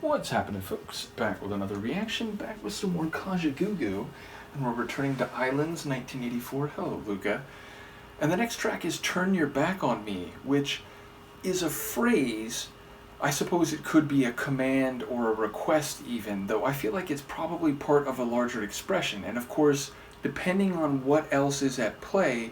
What's happening, folks? Back with another reaction, back with some more Kajagoogoo, and we're returning to Islands 1984. Hello, Luca. And the next track is Turn Your Back on Me, which is a phrase. I suppose it could be a command or a request even, though I feel like it's probably part of a larger expression. And of course, depending on what else is at play,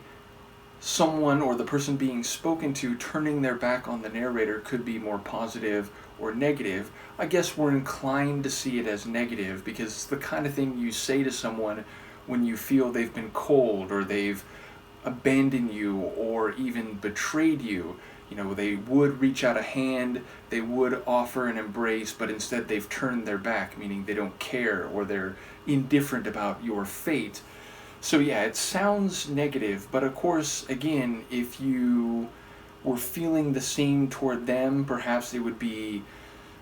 someone or the person being spoken to turning their back on the narrator could be more positive or negative. I guess we're inclined to see it as negative because it's the kind of thing you say to someone when you feel they've been cold or they've abandoned you or even betrayed you. You know, they would reach out a hand, they would offer an embrace, but instead they've turned their back, meaning they don't care or they're indifferent about your fate. So yeah, it sounds negative, but of course, again, if you were feeling the same toward them, perhaps it would be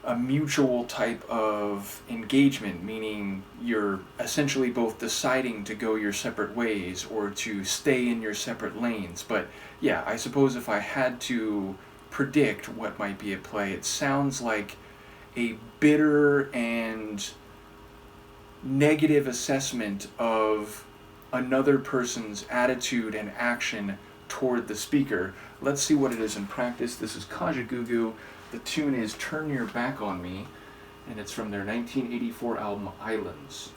a mutual type of engagement, meaning you're essentially both deciding to go your separate ways or to stay in your separate lanes. But yeah, I suppose if I had to predict what might be at play, it sounds like a bitter and negative assessment of another person's attitude and action toward the speaker. Let's see what it is in practice. This is Kajagoogoo. The tune is Turn Your Back on Me, and it's from their 1984 album Islands.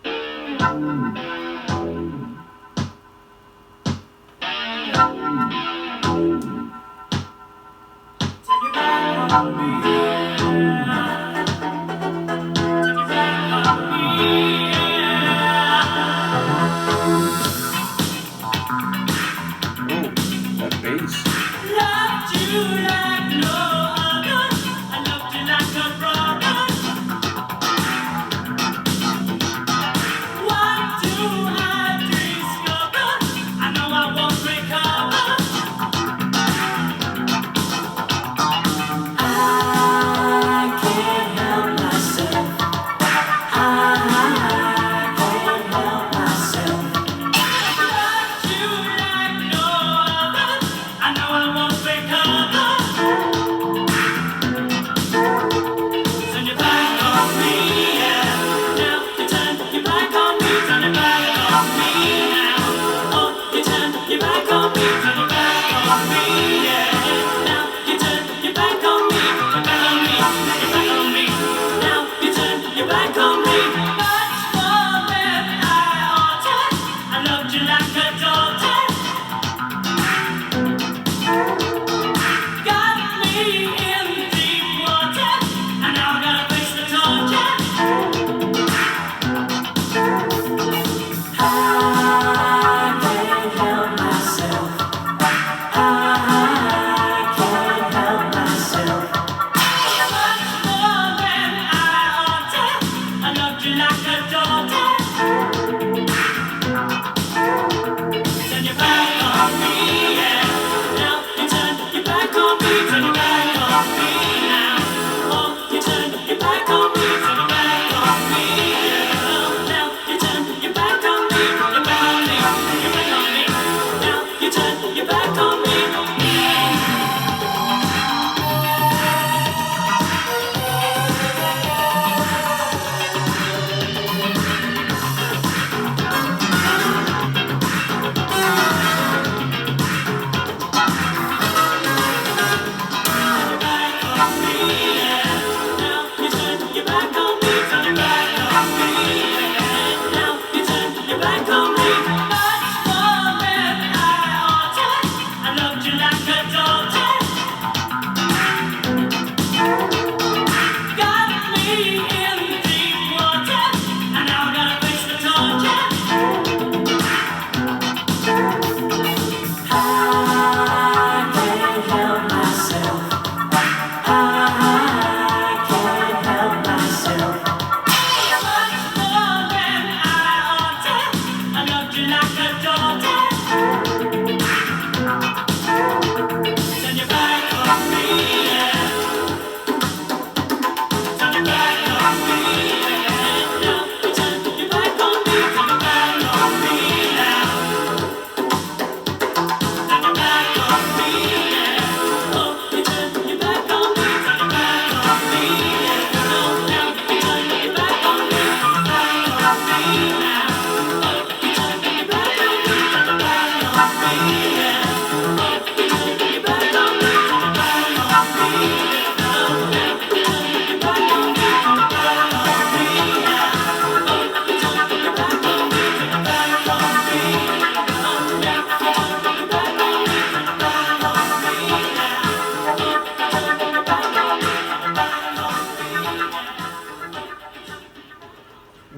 Turn your back on me.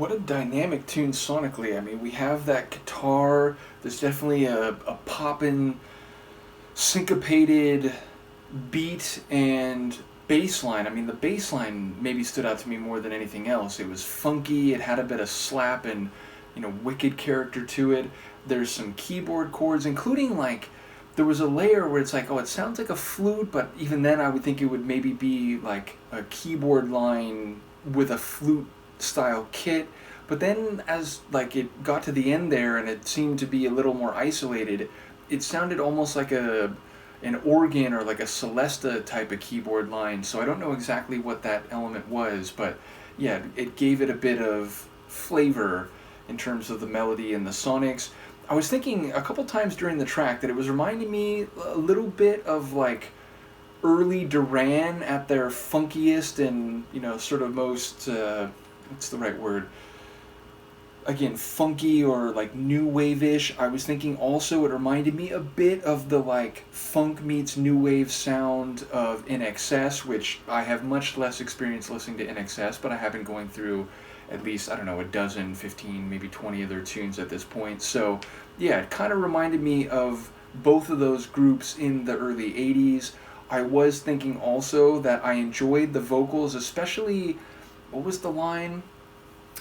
What a dynamic tune sonically. I mean, we have that guitar. There's definitely a poppin', syncopated beat and bass line. I mean, the bass line maybe stood out to me more than anything else. It was funky. It had a bit of slap and, wicked character to it. There's some keyboard chords, including like there was a layer where it's like, oh, it sounds like a flute, but even then I would think it would maybe be like a keyboard line with a flute style kit. But then as like it got to the end there and it seemed to be a little more isolated, it sounded almost like an organ or like a Celesta type of keyboard line. So I don't know exactly what that element was, but yeah, it gave it a bit of flavor in terms of the melody and the sonics. I was thinking a couple times during the track that it was reminding me a little bit of like early Duran at their funkiest and, sort of most, what's the right word? Again, funky or like new wave-ish. I was thinking also it reminded me a bit of the like funk meets new wave sound of INXS, which I have much less experience listening to INXS, but I have been going through at least, I don't know, a dozen, 15, maybe 20 of their tunes at this point. So yeah, it kind of reminded me of both of those groups in the early 80s. I was thinking also that I enjoyed the vocals, especially, what was the line?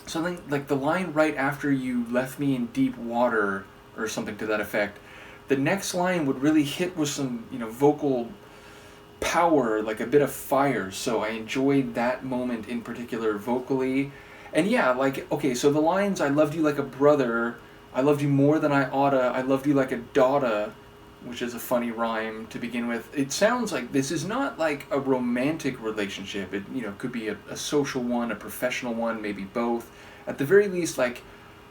Something like the line right after "you left me in deep water" or something to that effect. The next line would really hit with some, vocal power, like a bit of fire. So I enjoyed that moment in particular vocally. And yeah, like, okay, so the lines, "I loved you like a brother," "I loved you more than I oughta," "I loved you like a daughter," which is a funny rhyme to begin with. It sounds like this is not like a romantic relationship. It, could be a social one, a professional one, maybe both. At the very least, like,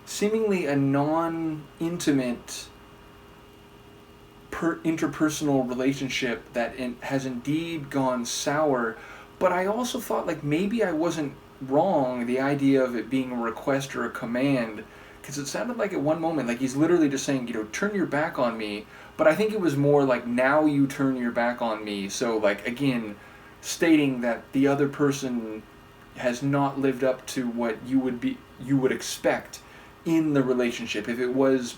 seemingly a non-intimate interpersonal relationship that has indeed gone sour. But I also thought, like, maybe I wasn't wrong, the idea of it being a request or a command, because it sounded like at one moment, like he's literally just saying, turn your back on me. But I think it was more like, now you turn your back on me. So, like, again, stating that the other person has not lived up to what you would expect in the relationship. If it was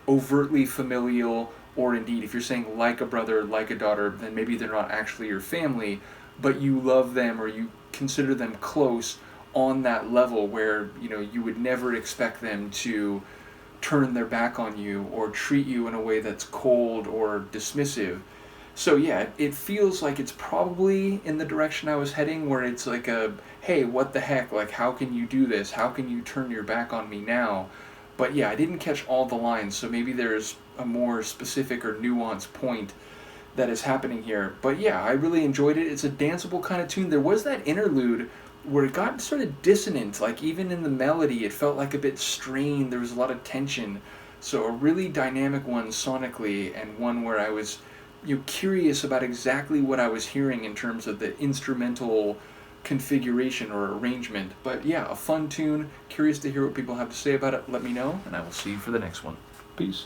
overtly familial, or indeed, if you're saying like a brother, like a daughter, then maybe they're not actually your family, but you love them or you consider them close on that level where, you would never expect them to turn their back on you or treat you in a way that's cold or dismissive. So yeah, it feels like it's probably in the direction I was heading, where it's like a, hey, what the heck, like, how can you do this? How can you turn your back on me now? But yeah, I didn't catch all the lines, so maybe there's a more specific or nuanced point that is happening here. But yeah, I really enjoyed it. It's a danceable kind of tune. There was that interlude where it got sort of dissonant, like even in the melody it felt like a bit strained, there was a lot of tension. So a really dynamic one sonically, and one where I was curious about exactly what I was hearing in terms of the instrumental configuration or arrangement. But yeah, a fun tune. Curious to hear what people have to say about it. Let me know, and I will see you for the next one. Peace.